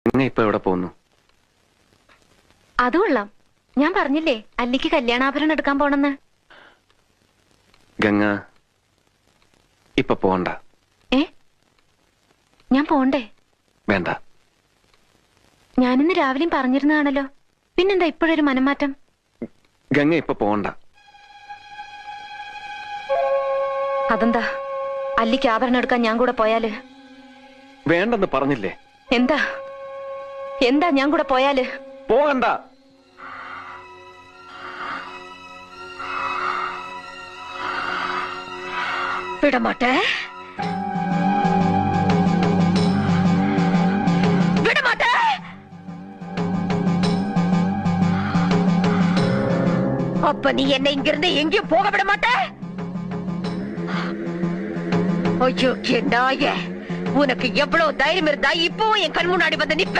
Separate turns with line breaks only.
ഇപ്പൊ എവിടെ പോകുന്നു?
അത് കൊള്ളാം. ഞാൻ പറഞ്ഞില്ലേ അല്ലിക്ക് കല്യാണാഭരണം എടുക്കാൻ പോണെന്ന്.
ഗംഗ ഇപ്പൊ പോണ്ട.
ഞാൻ പോണ്ടേ?
വേണ്ട.
ഞാനിന്ന് രാവിലെയും പറഞ്ഞിരുന്നതാണല്ലോ, പിന്നെന്താ ഇപ്പോഴൊരു മനംമാറ്റം?
ഗംഗ ഇപ്പൊ പോണ്ട.
അതെന്താ? അല്ലിക്ക് ആഭരണം എടുക്കാൻ ഞാൻ കൂടെ പോയാല്?
വേണ്ടെന്ന് പറഞ്ഞില്ലേ?
എന്താ എന്താ ഞാൻ കൂടെ പോയാല്?
പോകണ്ട.
വിടമാട്ടെ, വിടമാട്ടെ. அப்ப நீ என்ன இங்கிருந்து எங்கேயும் போக விட மாட்ட? ஐயோ நாயே, உனக்கு எவ்வளவு தைரியம் இருந்தா இப்பவும் என் கண் முன்னாடி வந்து நிப்ப?